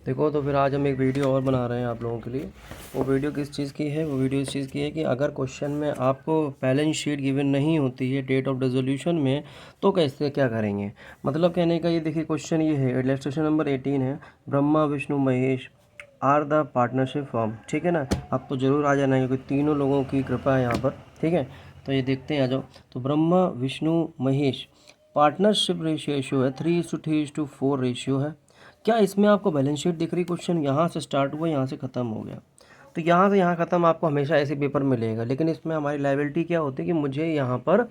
देखो तो फिर आज हम एक वीडियो और बना रहे हैं आप लोगों के लिए। वो वीडियो किस चीज़ की है? वो वीडियो इस चीज़ की है कि अगर क्वेश्चन में आपको बैलेंस शीट गिवन नहीं होती है डेट ऑफ रेजोल्यूशन में, तो कैसे क्या करेंगे। मतलब कहने का ये देखिए, क्वेश्चन ये है, इलस्ट्रेशन नंबर 18 है, Brahma Vishnu Mahesh are the partnership form. ठीक है ना, आप तो ज़रूर आ जाना क्योंकि तीनों लोगों की कृपा है यहाँ पर। ठीक है, तो ये देखते हैं, आ जाओ। तो ब्रह्मा विष्णु महेश पार्टनरशिप रेशियो है 3:3:4 रेशियो है। क्या इसमें आपको बैलेंस शीट दिख रही? क्वेश्चन यहाँ से स्टार्ट हुआ, यहाँ से ख़त्म हो गया, तो यहाँ से यहाँ ख़त्म आपको हमेशा ऐसे पेपर मिलेगा। लेकिन इसमें हमारी लायबिलिटी क्या होती है कि मुझे यहाँ पर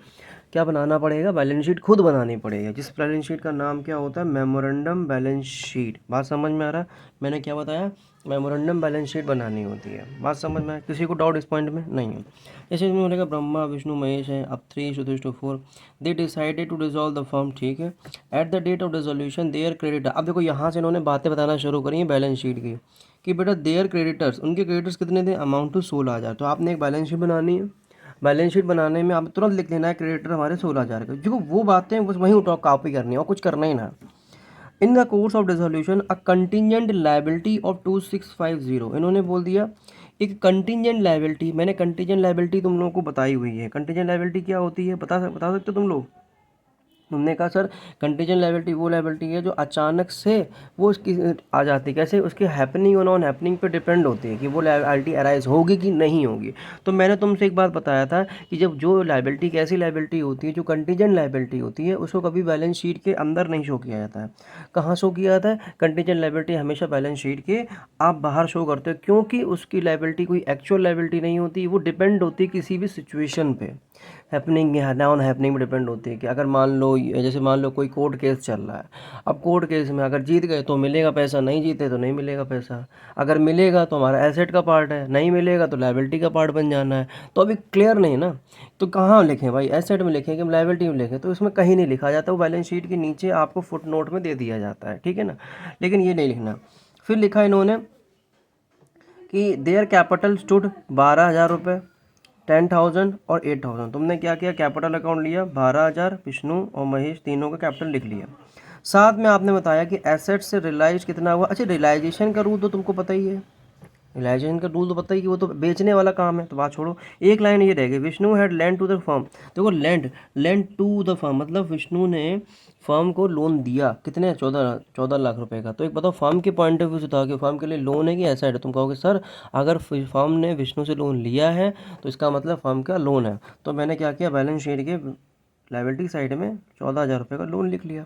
क्या बनाना पड़ेगा, बैलेंस शीट खुद बनानी पड़ेगी, जिस बैलेंस शीट का नाम क्या होता है, मेमोरेंडम बैलेंस शीट। बात समझ में आ रहा है? मैंने क्या बताया, मेमोरेंडम बैलेंस शीट बनानी होती है। बात समझ में आया? किसी को डाउट इस पॉइंट में नहीं है? जैसे इसमें बोलेगा ब्रह्मा विष्णु महेश है, अब 3:4 they decided to dissolve the firm. ठीक है, at the date of dissolution their creditor. अब देखो यहाँ से इन्होंने बातें बताना शुरू करी हैं बैलेंस शीट की कि बेटा देयर क्रेडिटर्स, उनके क्रेडिटर्स कितने थे, अमाउंट टू 16,000। तो आपने एक बैलेंस शीट बनानी है। बैलेंस शीट बनाने में आप तुरंत लिख लेना है क्रेडिटर हमारे 16,000 का, जो वो बातें बस वहीं उठाओ, कॉपी करनी है और कुछ करना ही ना। In the course of dissolution a contingent liability of 2650, इन्होंने बोल दिया एक कंटिजेंट लायबिलिटी। मैंने कंटिजेंट लायबिलिटी तुम लोगों को बताई हुई है। कंटिजेंट लायबिलिटी क्या होती है, बता सकते हो तुम लोग? हमने कहा सर कंटीजेंट लायबिलिटी वो लायबिलिटी है जो अचानक से वो उसकी आ जाती है। कैसे? उसकी हैपनिंग और नॉन हैपनिंग पे डिपेंड होती है कि वो लायबिलिटी अराइज होगी कि नहीं होगी। तो मैंने तुमसे एक बात बताया था कि जब जो लायबिलिटी, कैसी लायबिलिटी होती है, जो कंटीजेंट लायबिलिटी होती है, उसको कभी बैलेंस शीट के अंदर नहीं शो किया जाता है। कहाँ शो किया जाता है? कंटीजेंट लायबिलिटी हमेशा बैलेंस शीट के आप बाहर शो करते हो, क्योंकि उसकी लायबिलिटी कोई एक्चुअल लायबिलिटी नहीं होती, वो डिपेंड होती है किसी भी सिचुएशन पे। हैपनिंग या नॉन हैपनिंग में डिपेंड होती है कि अगर मान लो, जैसे मान लो कोई कोर्ट केस चल रहा है, अब कोर्ट केस में अगर जीत गए तो मिलेगा पैसा, नहीं जीते तो नहीं मिलेगा पैसा। अगर मिलेगा तो हमारा एसेट का पार्ट है, नहीं मिलेगा तो लायबिलिटी का पार्ट बन जाना है। तो अभी क्लियर नहीं ना, तो कहाँ लिखें भाई, एसेट में लिखें कि लायबिलिटी में लिखें? तो इसमें कहीं नहीं लिखा जाता, वो बैलेंस शीट के नीचे आपको फुट नोट में दे दिया जाता है। ठीक है ना, लेकिन ये नहीं लिखना। फिर लिखा इन्होंने कि देयर कैपिटल स्टूड 12,000 रुपये, 10,000 और 8,000। तुमने क्या किया, कैपिटल अकाउंट लिया 12,000, विष्णु और महेश तीनों का कैपिटल लिख लिया। साथ में आपने बताया कि एसेट से रियलाइज कितना हुआ। अच्छा, रियलाइजेशन का रूल तो तुमको पता ही है, रियलाइजेशन का रूल तो पता ही कि वो तो बेचने वाला काम है, तो बात छोड़ो। एक लाइन ये रह गई, Vishnu had land to the firm. देखो land, land to the firm मतलब विष्णु ने फर्म को लोन दिया, कितने, 14 लाख रुपए का। तो एक बताओ फर्म के पॉइंट ऑफ व्यू से था कि फर्म के लिए लोन है कि एसेट है। तुम कहोगे सर अगर फर्म ने विष्णु से लोन लिया है तो इसका मतलब फर्म का लोन है। तो मैंने क्या किया, बैलेंस शीट के लायबिलिटी साइड में 14,000 रुपये का लोन लिख लिया।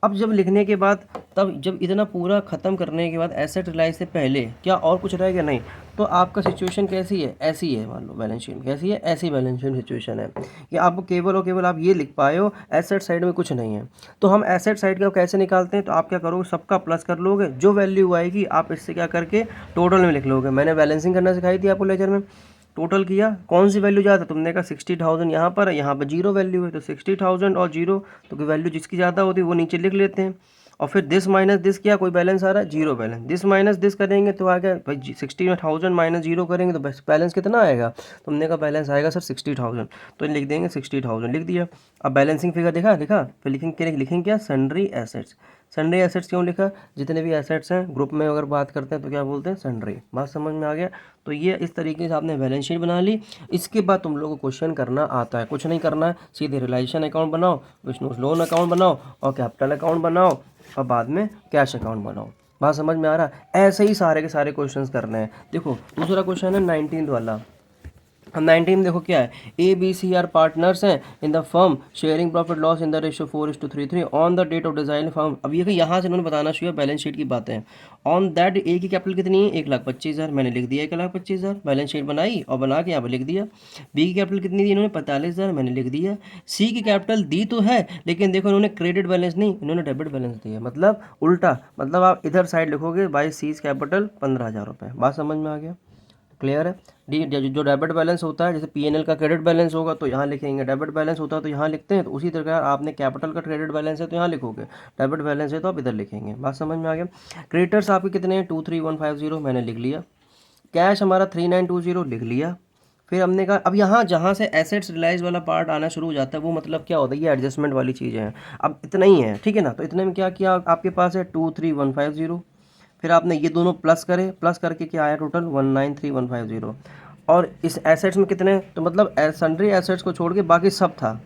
अब जब लिखने के बाद, तब जब इतना पूरा ख़त्म करने के बाद एसेट रिलाइज से पहले क्या और कुछ रह गया? नहीं। तो आपका सिचुएशन कैसी है? ऐसी है। मान लो बैलेंस शीट कैसी है, ऐसी बैलेंस शीट सिचुएशन है कि आपको केवल और केवल आप ये लिख पाए हो एसेट साइड में कुछ नहीं है। तो हम एसेट साइड का कैसे निकालते हैं? तो आप क्या करोगे, सबका प्लस कर लोगे, जो वैल्यू आएगी आप इससे क्या करके टोटल में लिख लोगे। मैंने बैलेंसिंग करना सिखाई थी आपको लेक्चर में। टोटल किया, कौन सी वैल्यू ज़्यादा? तुमने कहा 60,000 यहाँ पर है, यहाँ पर जीरो वैल्यू है, तो 60,000 और जीरो, तो कोई वैल्यू जिसकी ज़्यादा होती है वो नीचे लिख लेते हैं। और फिर दिस माइनस दिस किया, कोई बैलेंस आ रहा है, zero balance. This minus this करेंगे तो आ गया भाई 60,000 माइनस जीरो करेंगे तो बस बैलेंस कितना आएगा? तुमने कहा बैलेंस आएगा सर 60,000, तो लिख देंगे 60,000, लिख दिया। अब बैलेंसिंग फिगर लिखा, फिर लिखेंगे क्या, सन्ड्री एसेट्स। सन्ड्री एसेट्स क्यों लिखा? जितने भी एसेट्स हैं ग्रुप में अगर बात करते हैं तो क्या बोलते हैं, सन्ड्री। बात समझ में आ गया? तो ये इस तरीके से आपने बैलेंस शीट बना ली। इसके बाद तुम लोगों को क्वेश्चन करना आता है, कुछ नहीं करना है, सीधे रिलाइजेशन अकाउंट बनाओ, विष्णु लोन अकाउंट बनाओ और कैपिटल अकाउंट बनाओ और बाद में कैश अकाउंट बनाओ। बात समझ में आ रहा है? ऐसे ही सारे के सारे क्वेश्चंस करने हैं। देखो दूसरा क्वेश्चन है 19 वाला। हम 19 देखो क्या है, A B C are partners हैं in the firm sharing profit loss in the ratio 4:3 on the date of design firm. अब ये यहाँ से इन्होंने बताना शुरू बैलेंस शीट की बातें। ऑन दैट ए की कैपिटल कितनी है, 1,25,000, मैंने लिख दिया 1,25,000, बैलेंस शीट बनाई और बना के यहाँ पर लिख दिया। बी की कैपिटल कितनी दी इन्होंने, 45,000, मैंने लिख दिया। सी की कैपिटल दी तो है लेकिन देखो इन्होंने क्रेडिट बैलेंस नहीं, इन्होंने डेबिट बैलेंस दिया, मतलब उल्टा, मतलब आप इधर साइड लिखोगे बाई सी कैपिटल 15,000 रुपये। बात समझ में आ गया? क्लियर है? डी जो डेबिट बैलेंस होता है, जैसे पीएनएल का क्रेडिट बैलेंस होगा तो यहाँ लिखेंगे, डेबिट बैलेंस होता है तो यहाँ लिखते हैं, तो उसी तरह आपने कैपिटल का क्रेडिट बैलेंस है तो यहाँ लिखोगे, डेबिट बैलेंस है तो आप इधर लिखेंगे। बात समझ में आ गया? क्रेडिटर्स आपके कितने हैं, 23,150, मैंने लिख लिया। कैश हमारा 3,920, लिख लिया। फिर हमने कहा अब यहाँ जहाँ से एसेट्स रिलाइज वाला पार्ट आना शुरू हो जाता है वो मतलब क्या होता है, ये एडजस्टमेंट वाली चीज़ें हैं। अब इतना ही है, ठीक है ना? तो इतने में क्या किया, आपके पास है 23,150, फिर आपने ये दोनों प्लस करे, प्लस करके क्या आया टोटल 193150। और इस एसेट्स में कितने, तो मतलब सन्ड्री एसेट्स को छोड़ के बाकी सब था,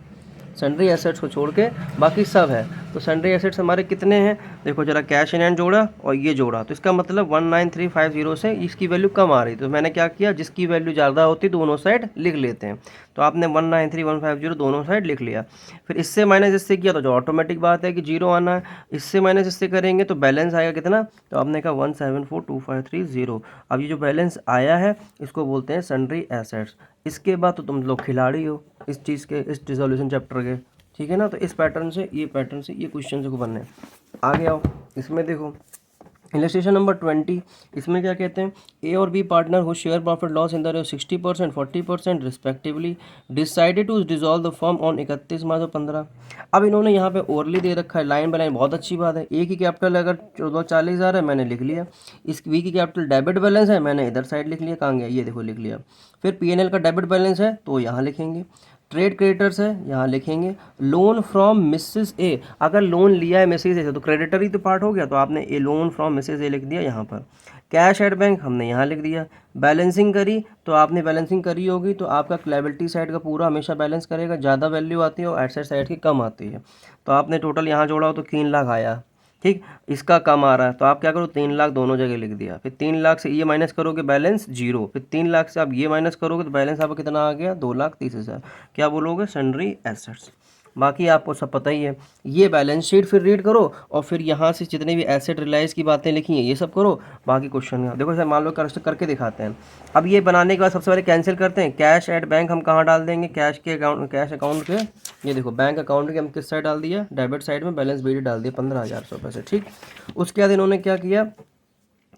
सन्ड्री एसेट्स को छोड़ के बाकी सब है। तो सन्ड्री एसेट्स हमारे कितने हैं, देखो जरा, कैश इन हैंड जोड़ा और ये जोड़ा, तो इसका मतलब 19350 से इसकी वैल्यू कम आ रही, तो मैंने क्या किया, जिसकी वैल्यू ज़्यादा होती दोनों साइड लिख लेते हैं। तो आपने 193150 दोनों साइड लिख लिया। फिर इससे माइनस इससे किया तो जो ऑटोमेटिक बात है कि जीरो आना है, इससे माइनस इससे करेंगे तो बैलेंस आएगा कितना, तो आपने कहा 1742530। अब ये जो बैलेंस आया है इसको बोलते हैं सन्ड्री एसेट्स। इसके बाद तो तुम लोग खिलाड़ी हो इस चीज़ के, इस रिजोल्यूशन चैप्टर के, ठीक है ना। तो इस पैटर्न से ये क्वेश्चन को बनने। आगे आओ, इसमें देखो इलस्ट्रेशन नंबर 20, इसमें क्या कहते हैं, ए और बी पार्टनर हो share profit loss in the rate 60% 40% respectively decided to dissolve the firm on 31 March 2015। अब इन्होंने यहाँ पे ओवरली दे रखा है लाइन बाय लाइन, बहुत अच्छी बात है। ए की कैपिटल अगर 1440,000 है मैंने लिख लिया, इस बी की कैपिटल डेबिट बैलेंस है मैंने इधर साइड लिख लिया, कहाँ गया ये देखो लिख लिया। फिर पी&एल का डेबिट बैलेंस है तो यहाँ लिखेंगे, ट्रेड क्रेडिटर्स है यहाँ लिखेंगे, लोन फ्रॉम मिसेस ए, अगर लोन लिया है मिसेस ए से तो क्रेडिटर ही तो पार्ट हो गया, तो आपने ए लोन फ्रॉम मिसेस ए लिख दिया यहाँ पर। कैश एट बैंक हमने यहाँ लिख दिया। बैलेंसिंग करी तो आपने बैलेंसिंग करी होगी तो आपका लायबिलिटी साइड का पूरा हमेशा बैलेंस करेगा, ज़्यादा वैल्यू आती है और एसेट साइड की कम आती है। तो आपने टोटल यहाँ जोड़ा हो तो 3 लाख आया, ठीक, इसका कम आ रहा है तो आप क्या करो 3 लाख दोनों जगह लिख दिया। फिर 3 लाख से ये माइनस करोगे बैलेंस जीरो, फिर 3 लाख से आप ये माइनस करोगे तो बैलेंस आपका कितना आ गया 2,30,000। क्या बोलोगे, सन्ड्री एसेट्स। बाकी आपको सब पता ही है। ये बैलेंस शीट फिर रीड करो और फिर यहाँ से जितने भी एसेट रिलाइज की बातें लिखी हैं ये सब करो। बाकी क्वेश्चन देखो सर, मान लो करके दिखाते हैं। अब ये बनाने के बाद सबसे पहले कैंसिल करते हैं। कैश एट बैंक हम कहाँ डाल देंगे, कैश अकाउंट के, ये देखो बैंक अकाउंट के हम किस साइड डाल दिया, डेबिट साइड में बैलेंस बीडी डाल दिया 15,000 रुपये से, ठीक। उसके बाद इन्होंने क्या किया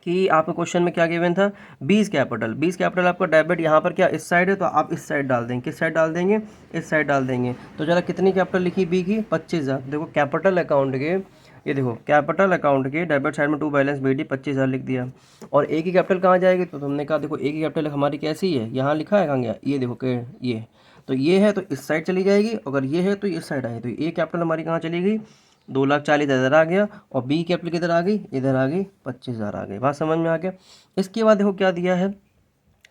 कि आपके क्वेश्चन में क्या गिवन था, 20 कैपिटल आपका डेबिट यहाँ पर क्या इस साइड है तो आप इस साइड डाल देंगे, किस साइड डाल देंगे, इस साइड डाल देंगे। तो जरा कितनी कैपिटल लिखी बी की 25,000। देखो कैपिटल अकाउंट के, ये देखो कैपिटल अकाउंट के डेबिट साइड में टू बैलेंस बीडी 25,000 लिख दिया। और ए की कैपिटल कहाँ जाएगी, तो तुमने कहा देखो ए की कैपिटल हमारी कैसी है, यहाँ लिखा है, कहाँ गया, ये देखो के ये, तो ये है तो इस साइड चली जाएगी, अगर ये है तो इस साइड आएगी। तो ए कैपिटल हमारी कहाँ चली गई, 2,40,000 इधर आ गया, और बी कैपिटल किधर आ गई, इधर आ गई 25,000 आ गई। बात समझ में आ गया। इसके बाद देखो क्या दिया है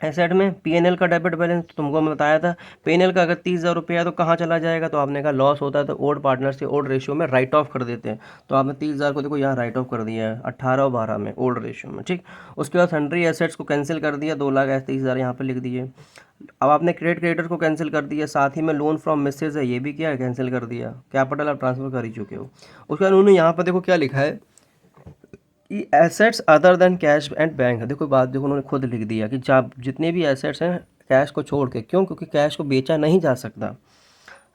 एसेट में, पी&एल का डेबिट बैलेंस, तो तुमको मैं बताया था पी&एल का अगर 30,000 रुपया है तो कहाँ चला जाएगा, तो आपने कहा लॉस होता है तो ओड पार्टनर से ओड रेशियो में राइट ऑफ कर देते हैं। तो आपने 30,000 को देखो यहाँ राइट ऑफ कर दिया है 18 और 12 में ओल्ड रेशियो में, ठीक। उसके बाद सन्ड्री एसेट्स को कैंसिल कर दिया, 2,30,000 यहाँ पर लिख दिए। अब आपने क्रेडिटर को कैंसिल कर दिया, साथ ही में लोन फ्रॉम मिसेज है ये भी क्या है कैंसिल कर दिया, कैपिटल आप ट्रांसफर कर ही चुके हो। उसके बाद उन्होंने यहाँ पर देखो क्या लिखा है कि assets other than cash and bank, देखो बात देखो उन्होंने खुद लिख दिया कि जितने भी एसेट्स हैं कैश को छोड़ के, क्यों, क्योंकि कैश को बेचा नहीं जा सकता।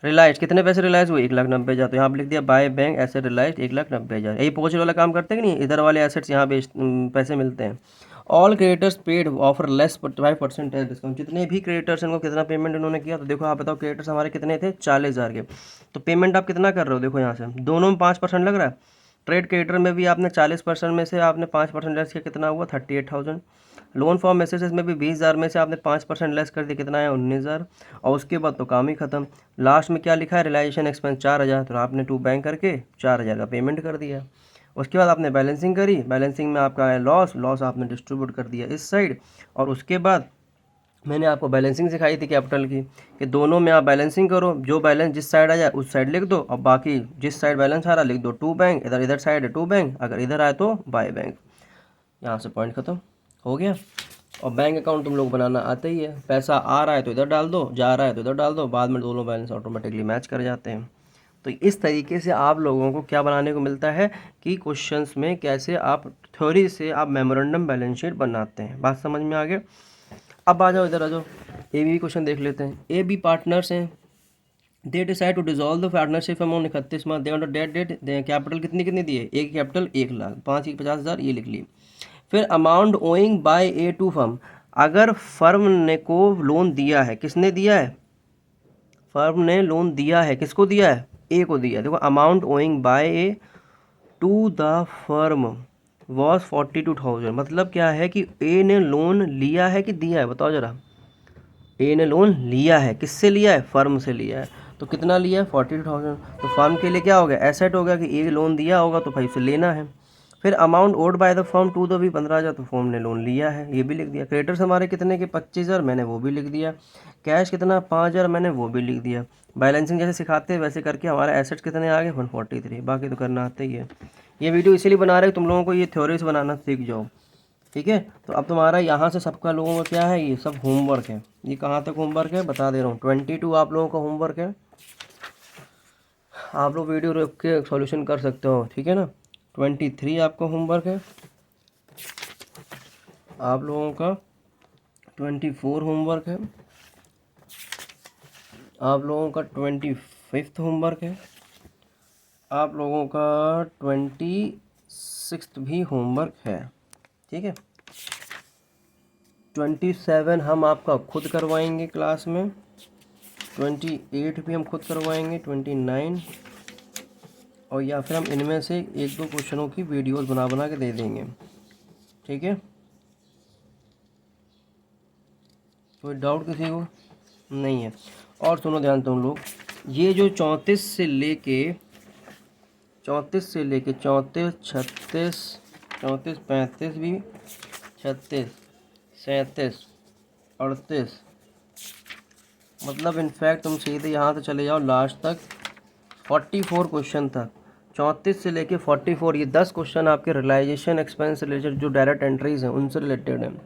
रिलायंस कितने पैसे रिलायंस हुए 1,90,000, तो यहाँ पर लिख दिया बाय बैंक एसेट रिलायंस 1,90,000। यही पोच वाला काम करते हैं कि नहीं, इधर वाले एसेट्स यहाँ पैसे मिलते हैं। All creditors paid offer less 5% discount, जितने भी क्रेडिटर्स इनको कितना पेमेंट उन्होंने किया, तो देखो आप बताओ क्रेडिटर्स हमारे कितने थे 40,000 के, तो पेमेंट आप कितना कर रहे हो, देखो यहाँ से दोनों में 5% लग रहा है। ट्रेड क्रेडिटर में भी आपने 40% में से आपने 5% लेस किया, कितना हुआ 38,000। लोन फॉर मैसेजेस में भी 20,000 में से आपने 5% लेस कर दिया, कितना है 19,000। और उसके बाद तो काम ही खत्म। लास्ट में क्या लिखा है, रिलाइजेशन एक्सपेंस 4,000, तो आपने टू बैंक करके 4,000 का पेमेंट कर दिया। उसके बाद आपने बैलेंसिंग करी, बैलेंसिंग में आपका है लॉस आपने डिस्ट्रीब्यूट कर दिया इस साइड। और उसके बाद मैंने आपको बैलेंसिंग सिखाई थी कैपिटल की कि दोनों में आप बैलेंसिंग करो, जो बैलेंस जिस साइड आ जाए उस साइड लिख दो, और बाकी जिस साइड बैलेंस आ रहा लिख दो टू बैंक, इधर साइड है टू बैंक, अगर इधर आए तो बाय बैंक। यहाँ से पॉइंट खत्म हो गया। और बैंक अकाउंट तुम लोग बनाना आता ही है, पैसा आ रहा है तो इधर डाल दो, जा रहा है तो इधर डाल दो, बाद में दोनों बैलेंस ऑटोमेटिकली मैच कर जाते हैं। तो इस तरीके से आप लोगों को क्या बनाने को मिलता है कि क्वेश्चंस में कैसे आप थ्योरी से आप मेमोरेंडम बैलेंस शीट बनाते हैं। बात समझ में आ गया। अब आ जाओ इधर आ जाओ, ए बी क्वेश्चन देख लेते हैं। ए बी पार्टनर्स हैं, they decide to dissolve the partnership amount 31 March, they on the date capital कितनी दी है, ए की कैपिटल 1,00,000, 5 की 50,000 ये लिख ली। फिर amount owing by A to firm, अगर फर्म ने को लोन दिया है, किसने दिया है, फर्म ने लोन दिया है, किसको दिया है, ए को दिया। देखो amount owing by A to the firm was 42,000, मतलब क्या है कि ए ने लोन लिया है कि दिया है, बताओ जरा। ए ने लोन लिया है, किससे लिया है, फर्म से लिया है, तो कितना लिया है 42,000। तो फर्म के लिए क्या हो गया, एसेट हो गया कि ए लोन दिया होगा तो भाई उसे लेना है। फिर amount owed by the firm to the भी 15,000, तो फर्म ने लोन लिया है, ये भी लिख दिया। क्रेडिटर्स हमारे कितने के 25,000, मैंने वो भी लिख दिया। कैश कितना 5,000, मैंने वो भी लिख दिया। बैलेंसिंग जैसे सिखाते हैं वैसे करके हमारे एसेट्स कितने आ गए 143, बाकी तो करना आता ही है। ये वीडियो इसीलिए बना रहे तुम लोगों को ये थ्योरी से बनाना सीख जाओ, ठीक है। तो अब तुम्हारा यहाँ से सबका लोगों का क्या है, ये सब होमवर्क है। ये कहाँ तक होमवर्क है बता दे रहा हूँ, 22 आप लोगों का होमवर्क है। आप लोग वीडियो रोक के सॉल्यूशन कर सकते हो, ठीक है ना। 23 आपका होमवर्क है, आप लोगों का 24 होमवर्क है, आप लोगों का 25 होमवर्क है, आप लोगों का 26 भी होमवर्क है, ठीक है। 27 हम आपका खुद करवाएंगे क्लास में, 28 भी हम खुद करवाएंगे, 29, और या फिर हम इनमें से एक दो क्वेश्चनों की वीडियोस बना बना के दे देंगे, ठीक है। कोई डाउट किसी को नहीं है। और सुनो ध्यान तुम लोग, ये जो 34 से लेके 34, 36, 34, 35 भी, 36, 37, 38, मतलब इनफैक्ट तुम सीधे यहाँ से चले जाओ लास्ट तक 44 क्वेश्चन तक, 34 से लेके 44, ये 10 क्वेश्चन आपके रियलाइजेशन एक्सपेंस रिलेटेड जो डायरेक्ट एंट्रीज हैं उनसे रिलेटेड हैं।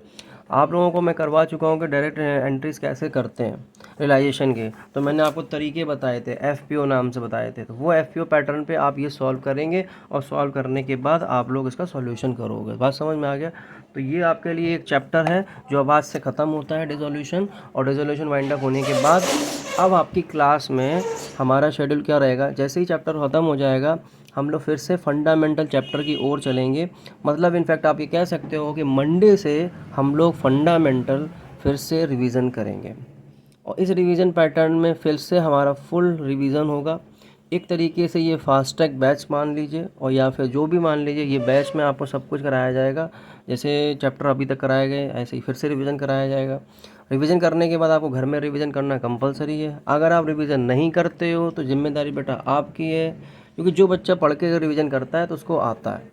आप लोगों को मैं करवा चुका हूँ कि डायरेक्ट एंट्रीज कैसे करते हैं रियलाइजेशन के, तो मैंने आपको तरीके बताए थे, FPO नाम से बताए थे। तो वो FPO पैटर्न पे आप ये सॉल्व करेंगे और सॉल्व करने के बाद आप लोग इसका सॉल्यूशन करोगे। बात समझ में आ गया। तो ये आपके लिए एक चैप्टर है जो अब आज से ख़त्म होता है, डिसोल्यूशन। और डिसोल्यूशन वाइंड अप होने के बाद अब आपकी क्लास में हमारा शेड्यूल क्या रहेगा, जैसे ही चैप्टर ख़त्म हो जाएगा हम लोग फिर से फंडामेंटल चैप्टर की ओर चलेंगे। मतलब इनफैक्ट आप ये कह सकते हो कि मंडे से हम लोग फंडामेंटल फिर से रिवीजन करेंगे, और इस रिवीजन पैटर्न में फिर से हमारा फुल रिवीजन होगा। एक तरीके से ये फास्ट ट्रैक बैच मान लीजिए, और या फिर जो भी मान लीजिए, ये बैच में आपको सब कुछ कराया जाएगा। जैसे चैप्टर अभी तक कराए गए ऐसे ही फिर से रिवीजन कराया जाएगा। रिवीजन करने के बाद आपको घर में रिवीजन करना कंपलसरी है। अगर आप रिवीजन नहीं करते हो तो जिम्मेदारी बेटा आपकी है, क्योंकि जो बच्चा पढ़ के अगर रिवीजन करता है तो उसको आता है,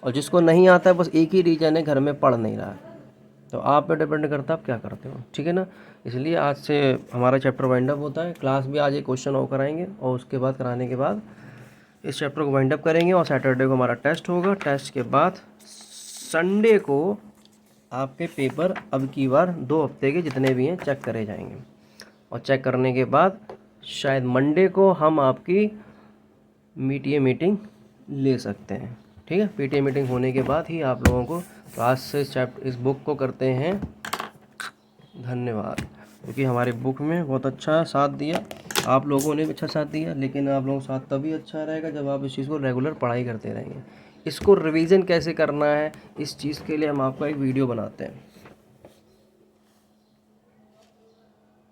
और जिसको नहीं आता है बस एक ही रीज़न है, घर में पढ़ नहीं रहा है। तो आप पे डिपेंड करता है आप क्या करते हो, ठीक है ना। इसलिए आज से हमारा चैप्टर वाइंड अप होता है। क्लास भी आज एक क्वेश्चन और कराएंगे, और उसके बाद कराने के बाद इस चैप्टर को वाइंड अप करेंगे, और सैटरडे को हमारा टेस्ट होगा। टेस्ट के बाद संडे को आपके पेपर अब की बार 2 हफ्ते के जितने भी हैं चेक करे जाएंगे, और चेक करने के बाद शायद मंडे को हम आपकी PTA मीटिंग ले सकते हैं, ठीक है। PTA मीटिंग होने के बाद ही आप लोगों को, तो आज से इस बुक को करते हैं धन्यवाद, क्योंकि हमारे बुक में बहुत अच्छा साथ दिया, आप लोगों ने भी अच्छा साथ दिया। लेकिन आप लोगों का साथ तभी अच्छा रहेगा जब आप इस चीज़ को रेगुलर पढ़ाई करते रहेंगे। इसको रिवीजन कैसे करना है, इस चीज़ के लिए हम आपका एक वीडियो बनाते हैं।